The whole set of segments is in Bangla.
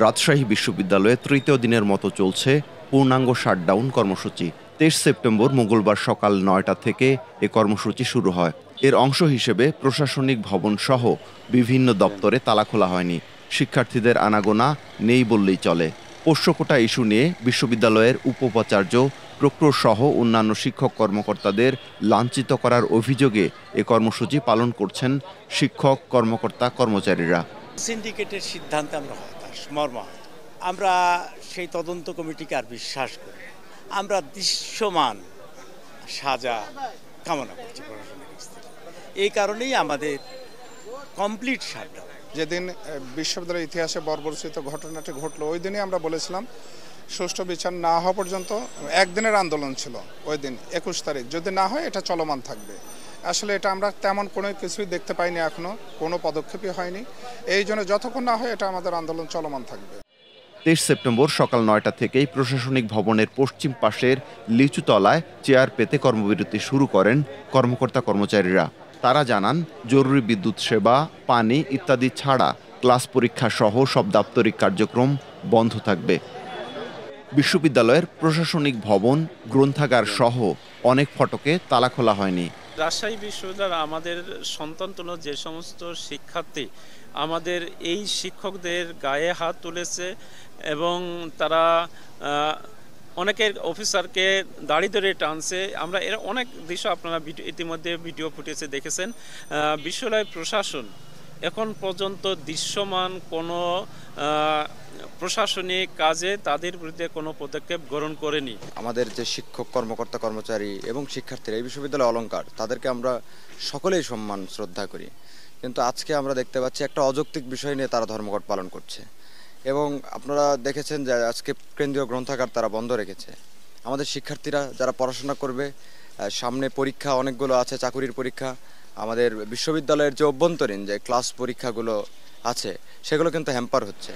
রাজশাহী বিশ্ববিদ্যালয়ে তৃতীয় দিনের মতো চলছে পূর্ণাঙ্গ শাটডাউন কর্মসূচি। ২৩ সেপ্টেম্বর মঙ্গলবার সকাল ৯টা থেকে এ কর্মসূচি শুরু হয়। এর অংশ হিসেবে প্রশাসনিক ভবন সহ বিভিন্ন দপ্তরে তালা খোলা হয়নি। শিক্ষার্থীদের আনাগোনা নেই বললেই চলে। পোষ্যকোটা ইস্যু নিয়ে বিশ্ববিদ্যালয়ের উপাচার্য, প্রক্টর সহ অন্যান্য শিক্ষক কর্মকর্তাদের লাঞ্ছিত করার অভিযোগে এ কর্মসূচি পালন করছেন শিক্ষক কর্মকর্তা কর্মচারীরা। সিন্ডিকেটের সিদ্ধান্তে আমরা হতাশ, মর্মাহত। আমরা সেই তদন্ত কমিটিকে আর বিশ্বাস করি। আমরা দৃশ্যমান সাজা কামনা করছি প্রশাসনের কাছ থেকে। এই কারণেই আমাদের কমপ্লিট শাটডাউন। যেদিন বিশ্ববিদ্যালয়ের ইতিহাসে বর্বরচিত ঘটনাটি ঘটলো ওই দিনই আমরা বলেছিলাম সুষ্ঠু বিচার না হওয়া পর্যন্ত একদিনের আন্দোলন ছিল। ওই দিন ২১ তারিখ যদি না হয় এটা চলমান থাকবে। আসলে এটা আমরা তেমন কোনো কিছুই দেখতে পাইনি, এখনো কোনো পদক্ষেপই হয়নি। এই জন্য যতক্ষণ না হয় এটা আমাদের আন্দোলন চলমান থাকবে। ২৩ সেপ্টেম্বর সকাল ৯টা থেকেই প্রশাসনিক ভবনের পশ্চিম পাশের লিচুতলায় চেয়ার পেতে কর্মবিরতি শুরু করেন কর্মকর্তা কর্মচারীরা। তারা জানান, জরুরি বিদ্যুৎ সেবা, পানি ইত্যাদি ছাড়া ক্লাস পরীক্ষা সহ সব দাপ্তরিক কার্যক্রম বন্ধ থাকবে। বিশ্ববিদ্যালয়ের প্রশাসনিক ভবন, গ্রন্থাগার সহ অনেক ফটকে তালা খোলা হয়নি। রাজশাহী বিশ্ববিদ্যালয় আমাদের সন্তানতুল্য যে সমস্ত শিক্ষার্থী আমাদের এই শিক্ষকদের গায়ে হাত তুলেছে এবং তারা অনেকের অফিসারকে দাড়ি ধরে টানছে। আমরা এর অনেক দৃশ্য আপনারা ইতিমধ্যে ভিডিও ফুটেজে দেখেছেন। বিশ্ববিদ্যালয় প্রশাসন এখন পর্যন্ত দৃশ্যমান কোনো প্রশাসনিক কাজে তাদের বিরুদ্ধে কোনো পদক্ষেপ গ্রহণ করেনি। আমাদের যে শিক্ষক কর্মকর্তা কর্মচারী এবং শিক্ষার্থীরা এই বিশ্ববিদ্যালয় অলংকার, তাদেরকে আমরা সকলেই সম্মান শ্রদ্ধা করি, কিন্তু আজকে আমরা দেখতে পাচ্ছি একটা অযৌক্তিক বিষয় নিয়ে তারা ধর্মঘট পালন করছে। এবং আপনারা দেখেছেন যে আজকে কেন্দ্রীয় গ্রন্থাগার তারা বন্ধ রেখেছে। আমাদের শিক্ষার্থীরা যারা পড়াশোনা করবে, সামনে পরীক্ষা অনেকগুলো আছে, চাকুরির পরীক্ষা, আমাদের বিশ্ববিদ্যালয়ের যে অভ্যন্তরীণ যে ক্লাস পরীক্ষাগুলো আছে সেগুলো কিন্তু হ্যাম্পার হচ্ছে।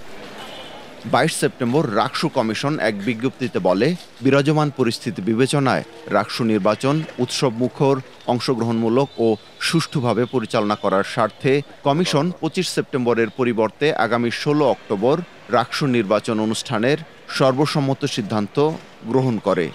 ২২ সেপ্টেম্বর রাকসু কমিশন এক বিজ্ঞপ্তিতে বলে, বিরাজমান পরিস্থিতি বিবেচনায় রাকসু নির্বাচন উৎসবমুখর, অংশগ্রহণমূলক ও সুষ্ঠুভাবে পরিচালনা করার স্বার্থে কমিশন ২৫ সেপ্টেম্বরের পরিবর্তে আগামী ১৬ অক্টোবর রাকসু নির্বাচন অনুষ্ঠানের সর্বসম্মত সিদ্ধান্ত গ্রহণ করে।